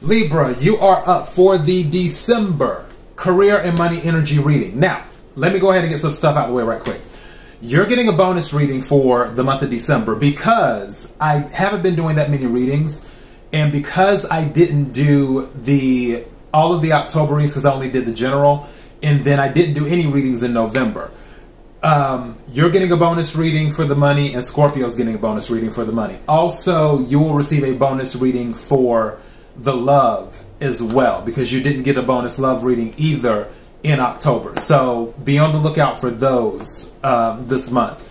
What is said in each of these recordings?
Libra, you are up for the December career and money energy reading. Now, let me go ahead and get some stuff out of the way right quick. You're getting a bonus reading for the month of December because I haven't been doing that many readings, and because I didn't do all of the October readings because I only did the general, and then I didn't do any readings in November. You're getting a bonus reading for the money, and Scorpio's getting a bonus reading for the money. Also, you will receive a bonus reading for the love as well, because you didn't get a bonus love reading either in October. So be on the lookout for those this month.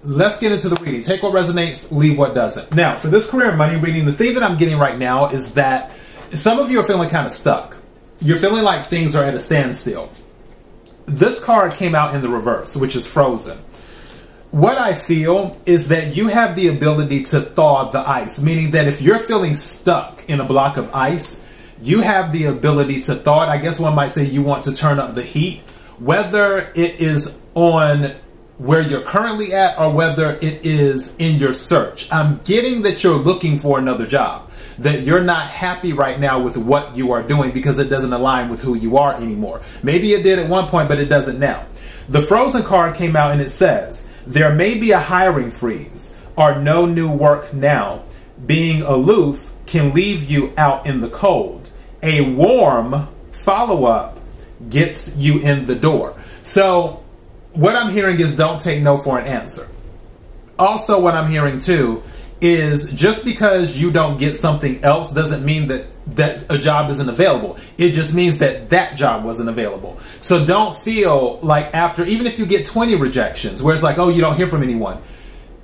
Let's get into the reading. Take what resonates, leave what doesn't. Now, for this career and money reading, the thing that I'm getting right now is that some of you are feeling kind of stuck. You're feeling like things are at a standstill. This card came out in the reverse, which is frozen. What I feel is that you have the ability to thaw the ice, meaning that if you're feeling stuck in a block of ice, you have the ability to thaw it. I guess one might say you want to turn up the heat, whether it is on where you're currently at or whether it is in your search. I'm getting that you're looking for another job, that you're not happy right now with what you are doing because it doesn't align with who you are anymore. Maybe it did at one point, but it doesn't now. The Frozen card came out and it says, there may be a hiring freeze or no new work now. Being aloof can leave you out in the cold. A warm follow-up gets you in the door. So what I'm hearing is don't take no for an answer. Also, what I'm hearing too is just because you don't get something else doesn't mean that a job isn't available. It just means that that job wasn't available. So don't feel like after, even if you get 20 rejections, where it's like, oh, you don't hear from anyone,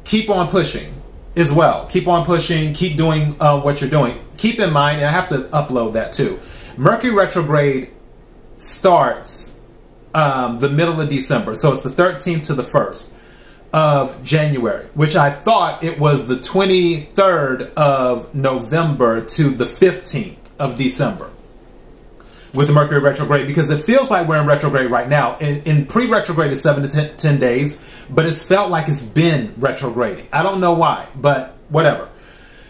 keep on pushing as well. Keep on pushing, keep doing what you're doing. Keep in mind, and I have to upload that too, Mercury retrograde starts the middle of December. So it's the 13th to the 1st of January, which I thought it was the 23rd of November to the 15th of December with the Mercury retrograde, because it feels like we're in retrograde right now. In pre-retrograde is 7 to 10 days, but it's felt like it's been retrograding. I don't know why, but whatever.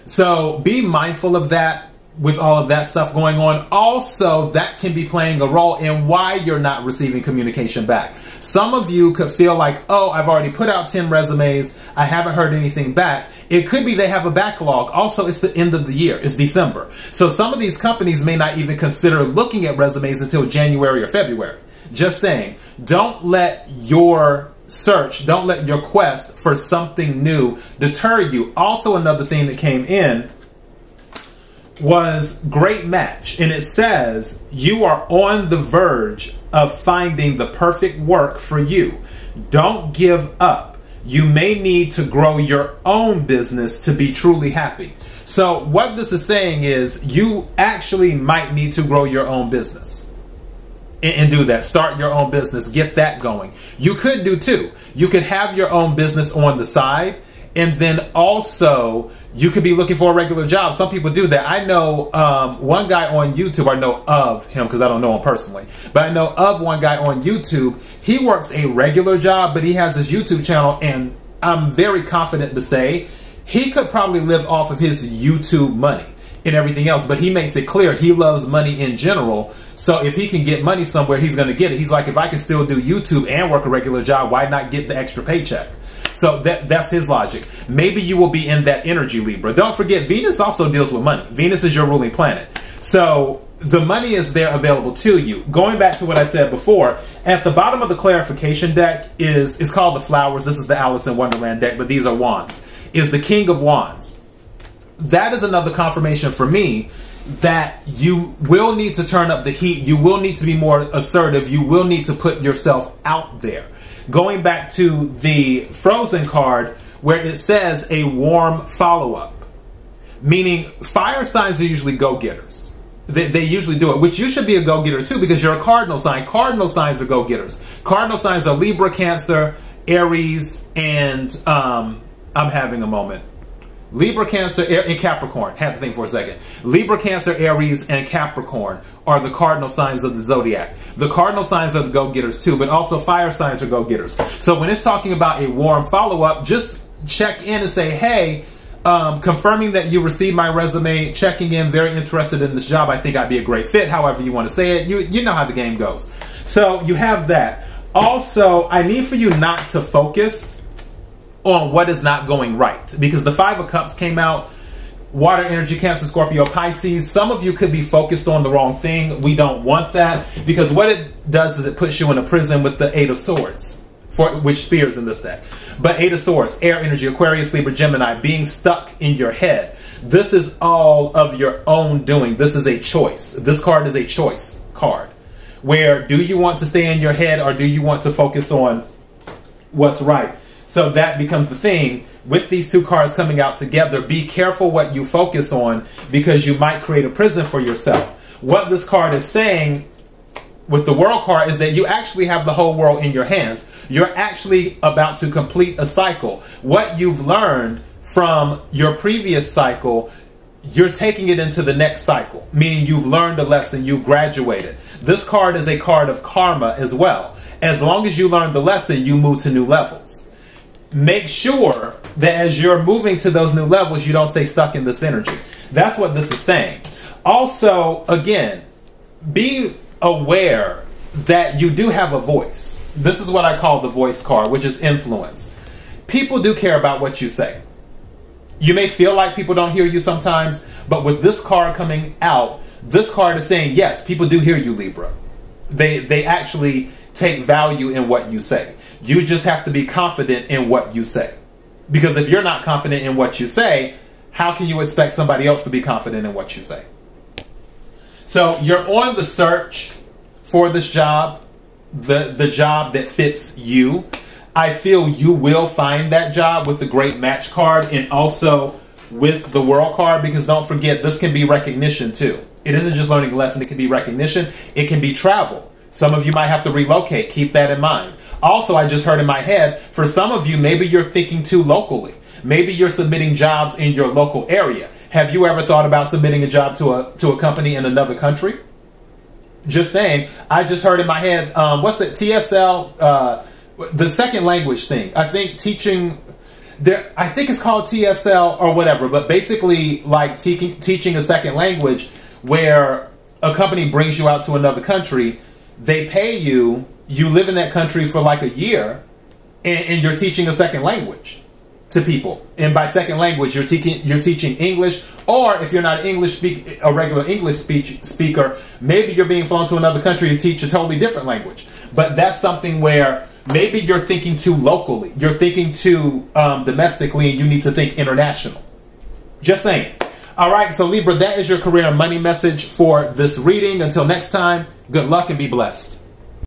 So be mindful of that with all of that stuff going on. Also, that can be playing a role in why you're not receiving communication back. Some of you could feel like, oh, I've already put out 10 resumes. I haven't heard anything back. It could be they have a backlog. Also, it's the end of the year. It's December. So some of these companies may not even consider looking at resumes until January or February. Just saying, don't let your search, don't let your quest for something new deter you. Also, another thing that came in was great match, and it says you are on the verge of finding the perfect work for you. Don't give up. You may need to grow your own business to be truly happy. So what this is saying is you actually might need to grow your own business and do that. Start your own business, get that going. You could do two. You could have your own business on the side, and then also you could be looking for a regular job. Some people do that. I know one guy on YouTube, I know of him because I don't know him personally, but I know of one guy on YouTube. He works a regular job, but he has this YouTube channel, and I'm very confident to say he could probably live off of his YouTube money and everything else, but he makes it clear he loves money in general. So if he can get money somewhere, he's going to get it. He's like, if I can still do YouTube and work a regular job, why not get the extra paycheck? So that's his logic. Maybe you will be in that energy, Libra. Don't forget, Venus also deals with money. Venus is your ruling planet. So the money is there available to you. Going back to what I said before, at the bottom of the clarification deck is called the flowers. This is the Alice in Wonderland deck, but these are wands. Is the King of Wands. That is another confirmation for me that you will need to turn up the heat. You will need to be more assertive. You will need to put yourself out there. Going back to the Frozen card where it says a warm follow-up, meaning fire signs are usually go-getters. They usually do it, which you should be a go-getter too because you're a cardinal sign. Cardinal signs are go-getters. Cardinal signs are Libra, Cancer, Aries, and I'm having a moment. Libra, Cancer, and Capricorn. Had to think for a second. Libra, Cancer, Aries, and Capricorn are the cardinal signs of the Zodiac. The cardinal signs are the go-getters too, but also fire signs are go-getters. So when it's talking about a warm follow-up, just check in and say, hey, confirming that you received my resume, checking in, very interested in this job. I think I'd be a great fit, however you want to say it. You know how the game goes. So you have that. Also, I need for you not to focus on what is not going right, because the Five of Cups came out. Water energy, Cancer, Scorpio, Pisces. Some of you could be focused on the wrong thing. We don't want that, because what it does is it puts you in a prison with the Eight of Swords, which spears in this deck. But Eight of Swords, air energy, Aquarius, Libra, Gemini, being stuck in your head. This is all of your own doing. This is a choice. This card is a choice card, where do you want to stay in your head, or do you want to focus on what's right? So that becomes the thing. With these two cards coming out together, be careful what you focus on, because you might create a prison for yourself. What this card is saying with the World card is that you actually have the whole world in your hands. You're actually about to complete a cycle. What you've learned from your previous cycle, you're taking it into the next cycle, meaning you've learned a lesson, you've graduated. This card is a card of karma as well. As long as you learn the lesson, you move to new levels. Make sure that as you're moving to those new levels, you don't stay stuck in this energy. That's what this is saying. Also, again, be aware that you do have a voice. This is what I call the voice card, which is influence. People do care about what you say. You may feel like people don't hear you sometimes, but with this card coming out, this card is saying, yes, people do hear you, Libra. They actually take value in what you say. You just have to be confident in what you say. Because if you're not confident in what you say, how can you expect somebody else to be confident in what you say? So you're on the search for this job, the job that fits you. I feel you will find that job with the Great Match card, and also with the World card, because don't forget, this can be recognition too. It isn't just learning a lesson, it can be recognition. It can be travel. Some of you might have to relocate. Keep that in mind. Also, I just heard in my head, for some of you, maybe you're thinking too locally. Maybe you're submitting jobs in your local area. Have you ever thought about submitting a job to a company in another country? Just saying. I just heard in my head, what's it? TSL, the second language thing. I think teaching there, I think it's called TSL or whatever, but basically like teaching a second language, where a company brings you out to another country, they pay you, you live in that country for like a year, and you're teaching a second language to people. And by second language, you're teaching English, or if you're not a regular English speaker, maybe you're being flown to another country to teach a totally different language. But that's something where maybe you're thinking too locally, you're thinking too domestically, and you need to think international. Just saying. All right, so Libra, that is your career and money message for this reading. Until next time, good luck and be blessed.